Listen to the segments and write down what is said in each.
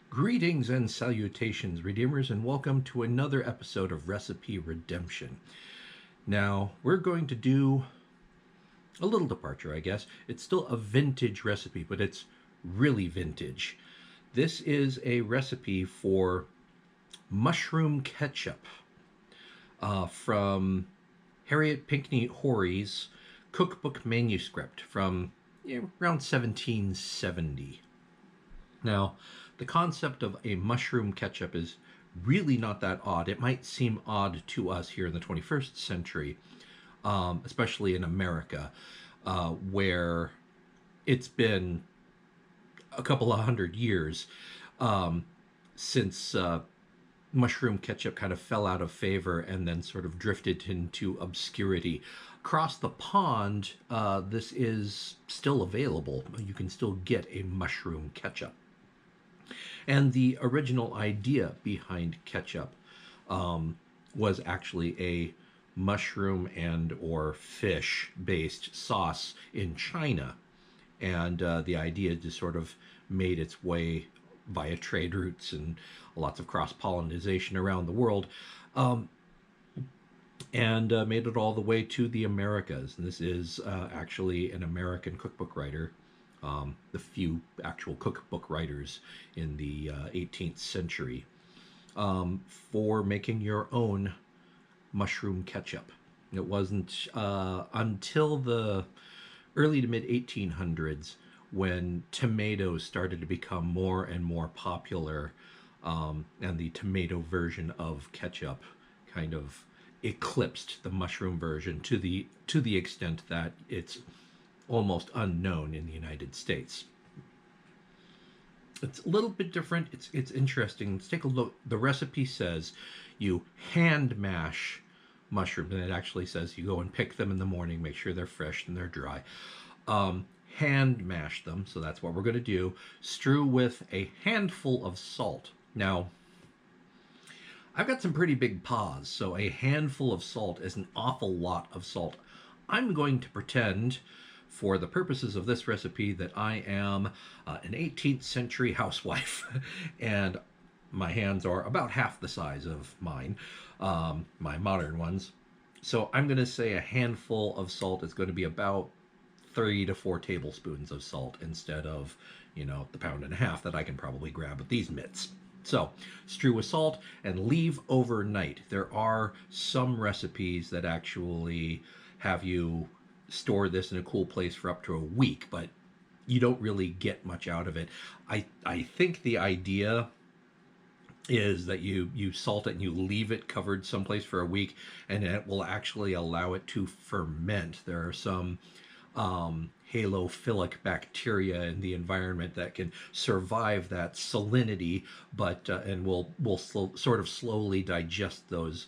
Greetings and salutations, Redeemers, and welcome to another episode of Recipe Redemption. Now, we're going to do a little departure, I guess. It's still a vintage recipe, but it's really vintage. This is a recipe for mushroom ketchup from Harriet Pinckney Horry's cookbook manuscript from around 1770. Now, the concept of a mushroom ketchup is really not that odd. It might seem odd to us here in the 21st century, especially in America, where it's been a couple of hundred years since mushroom ketchup kind of fell out of favor and then sort of drifted into obscurity. Across the pond, this is still available. You can still get a mushroom ketchup. And the original idea behind ketchup was actually a mushroom and or fish-based sauce in China. And the idea just sort of made its way via trade routes and lots of cross-pollination around the world, and made it all the way to the Americas. And this is actually an American cookbook writer, the few actual cookbook writers in the 18th century, for making your own mushroom ketchup. It wasn't until the early to mid 1800s when tomatoes started to become more and more popular, and the tomato version of ketchup kind of eclipsed the mushroom version to the extent that it's almost unknown in the United States. It's a little bit different. It's interesting. Let's take a look. The recipe says you hand mash mushrooms, and it actually says you go and pick them in the morning, make sure they're fresh and they're dry. Hand mash them, so that's what we're going to do. Strew with a handful of salt. Now, I've got some pretty big paws, so a handful of salt is an awful lot of salt. I'm going to pretend, for the purposes of this recipe, that I am an 18th century housewife, and my hands are about half the size of mine, my modern ones. So I'm going to say a handful of salt is going to be about 3 to 4 tablespoons of salt instead of, the pound and a half that I can probably grab with these mitts. So strew with salt and leave overnight. There are some recipes that actually have you store this in a cool place for up to a week, but you don't really get much out of it. I think the idea is that you salt it and you leave it covered someplace for a week, and it will actually allow it to ferment. There are some halophilic bacteria in the environment that can survive that salinity, but and will sort of slowly digest those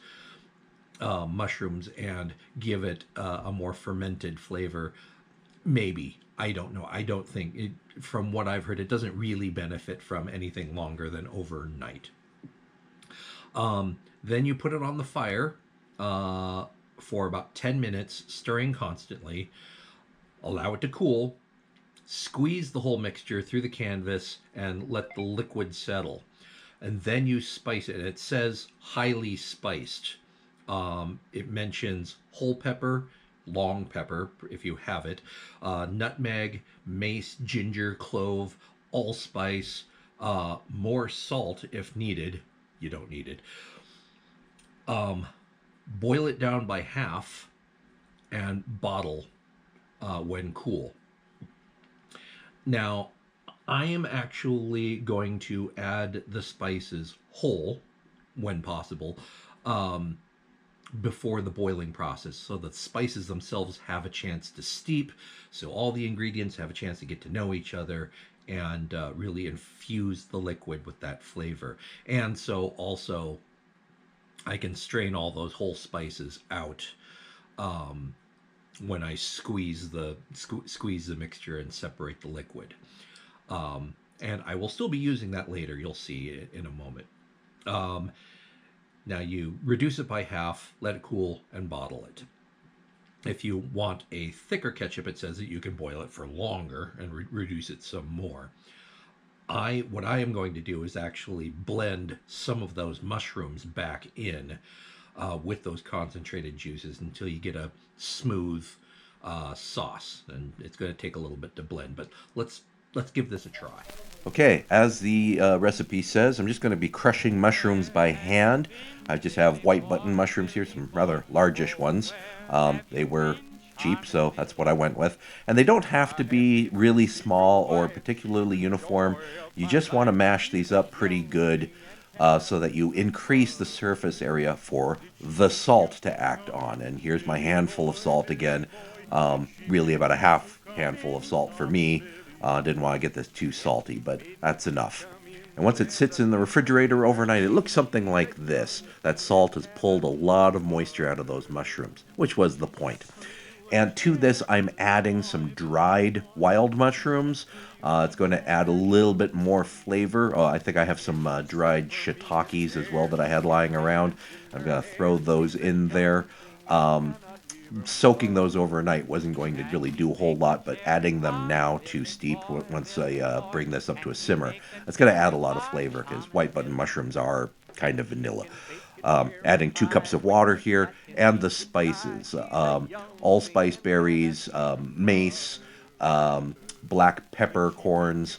mushrooms and give it a more fermented flavor. Maybe. I don't know. I don't think it, from what I've heard, it doesn't really benefit from anything longer than overnight. Then you put it on the fire for about 10 minutes, stirring constantly. Allow it to cool. Squeeze the whole mixture through the canvas and let the liquid settle. And then you spice it. It says highly spiced. It mentions whole pepper, long pepper, if you have it, nutmeg, mace, ginger, clove, allspice, more salt if needed. You don't need it. Boil it down by half and bottle when cool. Now, I am actually going to add the spices whole, when possible, before the boiling process, so the spices themselves have a chance to steep, so all the ingredients have a chance to get to know each other and really infuse the liquid with that flavor. And so also I can strain all those whole spices out when I squeeze the mixture and separate the liquid. And I will still be using that later. You'll see it in a moment. Now you reduce it by half, let it cool, and bottle it. If you want a thicker ketchup, it says that you can boil it for longer and reduce it some more. What I am going to do is actually blend some of those mushrooms back in with those concentrated juices until you get a smooth sauce, and it's going to take a little bit to blend. But let's give this a try. Okay, as the recipe says, I'm just going to be crushing mushrooms by hand. I just have white button mushrooms here, some rather largish ones. They were cheap, so that's what I went with. And they don't have to be really small or particularly uniform. You just want to mash these up pretty good so that you increase the surface area for the salt to act on. And here's my handful of salt again. Really about a half handful of salt for me. Didn't want to get this too salty, but that's enough. And once it sits in the refrigerator overnight, it looks something like this. That salt has pulled a lot of moisture out of those mushrooms, which was the point. And to this, I'm adding some dried wild mushrooms. It's going to add a little bit more flavor. I think I have some dried shiitakes as well that I had lying around. I'm going to throw those in there. Soaking those overnight wasn't going to really do a whole lot, but adding them now to steep once I bring this up to a simmer, that's going to add a lot of flavor because white button mushrooms are kind of vanilla. Adding 2 cups of water here and the spices, allspice berries, mace, black peppercorns,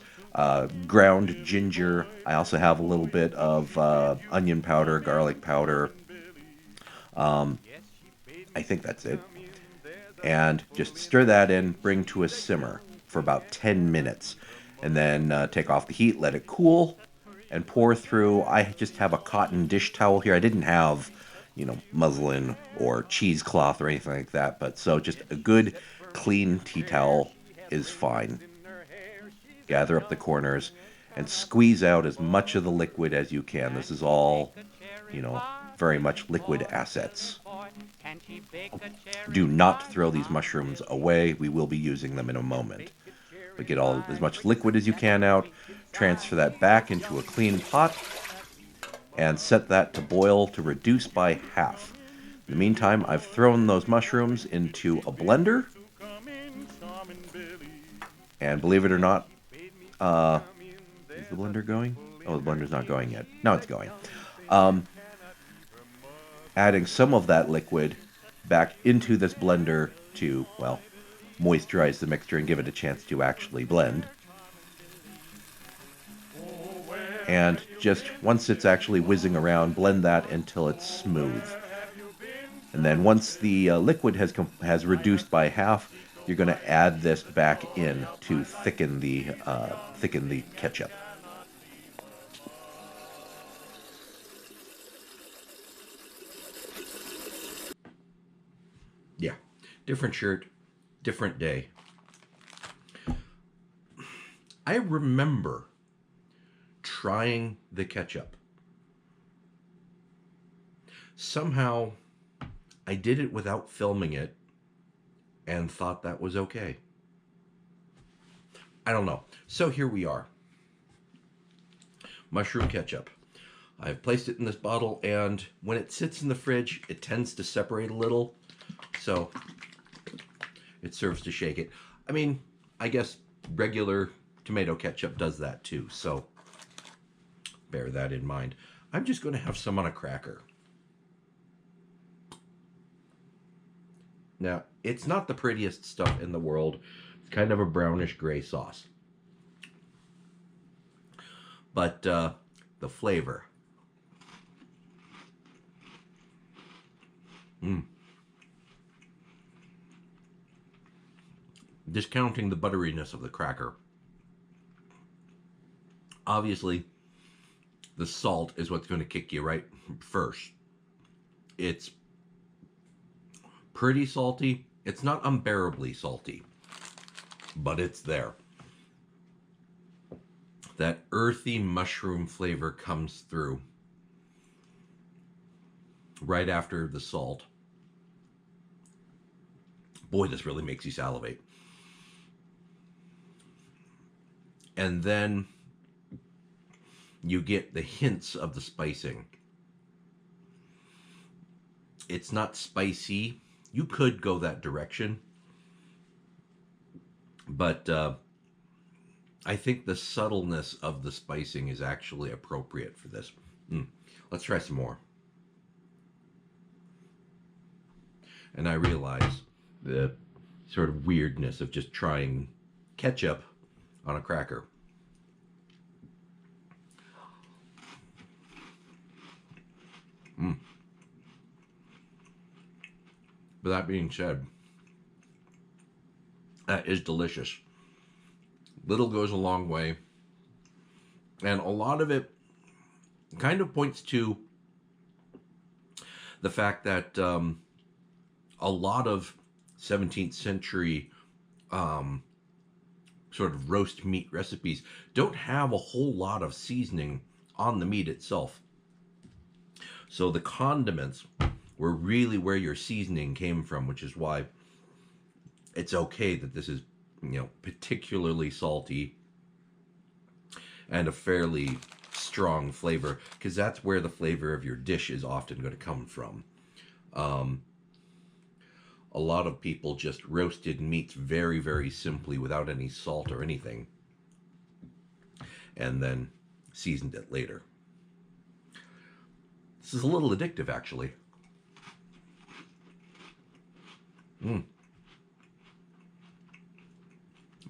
ground ginger. I also have a little bit of onion powder, garlic powder. I think that's it. And just stir that in, bring to a simmer for about 10 minutes. And then take off the heat, let it cool, and pour through. I just have a cotton dish towel here. I didn't have, muslin or cheesecloth or anything like that. But so just a good, clean tea towel is fine. Gather up the corners and squeeze out as much of the liquid as you can. This is all, you know, very much liquid assets. Do not throw these mushrooms away. We will be using them in a moment. But get all as much liquid as you can out, transfer that back into a clean pot, and set that to boil to reduce by half. In the meantime, I've thrown those mushrooms into a blender, and believe it or not, is the blender going? Oh, the blender's not going yet. Now it's going. Adding some of that liquid back into this blender to, well, moisturize the mixture and give it a chance to actually blend. And just once it's actually whizzing around, blend that until it's smooth. And then once the liquid has reduced by half, you're going to add this back in to thicken the ketchup. Yeah, different shirt, different day. I remember trying the ketchup. Somehow I did it without filming it and thought that was okay. I don't know. So here we are. Mushroom ketchup. I've placed it in this bottle, and when it sits in the fridge, it tends to separate a little. So it serves to shake it. I mean, I guess regular tomato ketchup does that too. So bear that in mind. I'm just going to have some on a cracker. Now, it's not the prettiest stuff in the world. It's kind of a brownish gray sauce. But the flavor. Discounting the butteriness of the cracker. Obviously, the salt is what's going to kick you right first. It's pretty salty. It's not unbearably salty, but it's there. That earthy mushroom flavor comes through right after the salt. Boy, this really makes you salivate. And then you get the hints of the spicing. It's not spicy. You could go that direction, but I think the subtleness of the spicing is actually appropriate for this. Let's try some more. And I realize the sort of weirdness of just trying ketchup on a cracker. But that being said, that is delicious. Little goes a long way. And a lot of it kind of points to the fact that a lot of 17th century sort of roast meat recipes don't have a whole lot of seasoning on the meat itself. So the condiments were really where your seasoning came from, which is why it's okay that this is, particularly salty and a fairly strong flavor, because that's where the flavor of your dish is often going to come from. A lot of people just roasted meats very, very simply without any salt or anything, and then seasoned it later. This is a little addictive, actually.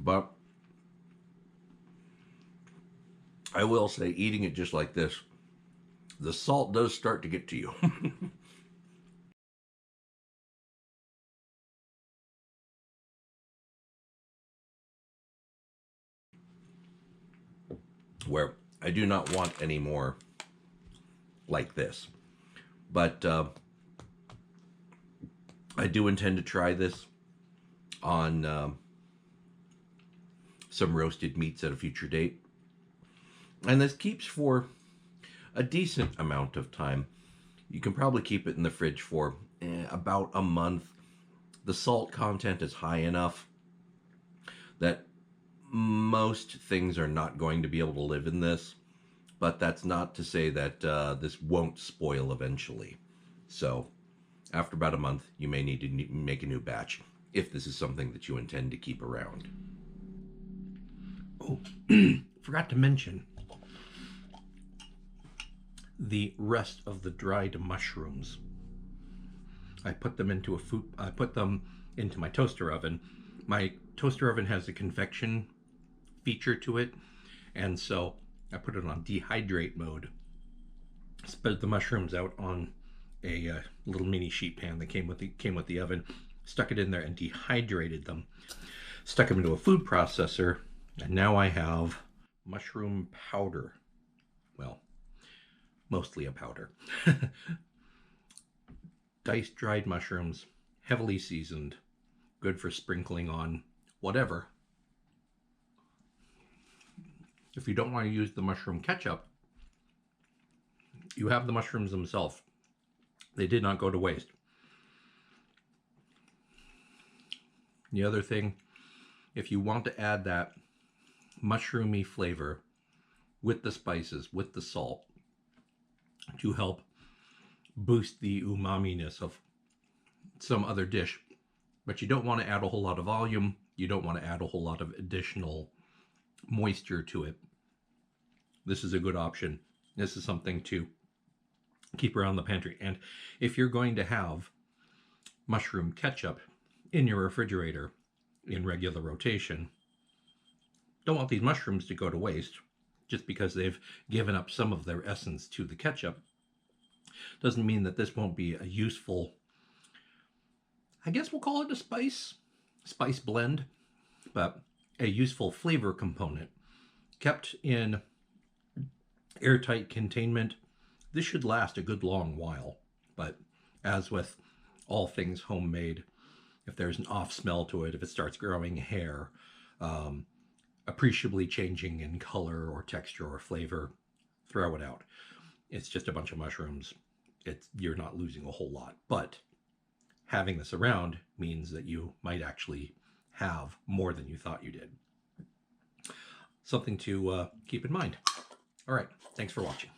But I will say, eating it just like this, the salt does start to get to you. Where I do not want any more like this. But I do intend to try this on some roasted meats at a future date. And this keeps for a decent amount of time. You can probably keep it in the fridge for about a month. The salt content is high enough that most things are not going to be able to live in this, but that's not to say that this won't spoil eventually. So after about a month, you may need to make a new batch if this is something that you intend to keep around. Oh, forgot to mention the rest of the dried mushrooms. I put them into my toaster oven. My toaster oven has a convection feature to it, and so I put it on dehydrate mode. Spread the mushrooms out on a little mini sheet pan that came with the oven. Stuck it in there and dehydrated them. Stuck them into a food processor, and now I have mushroom powder. Well, mostly a powder. Diced dried mushrooms, heavily seasoned, good for sprinkling on whatever. If you don't want to use the mushroom ketchup, you have the mushrooms themselves. They did not go to waste. The other thing, if you want to add that mushroomy flavor with the spices, with the salt, to help boost the umami-ness of some other dish, but you don't want to add a whole lot of volume, you don't want to add a whole lot of additional moisture to it, this is a good option. This is something to keep around the pantry. And if you're going to have mushroom ketchup in your refrigerator in regular rotation, don't want these mushrooms to go to waste just because they've given up some of their essence to the ketchup. Doesn't mean that this won't be a useful, I guess we'll call it a spice blend, but a useful flavor component. Kept in airtight containment, this should last a good long while. But as with all things homemade, if there's an off smell to it, if it starts growing hair, appreciably changing in color or texture or flavor, throw it out. It's just a bunch of mushrooms. You're not losing a whole lot, but having this around means that you might actually have more than you thought you did. Something to keep in mind. All right. Thanks for watching.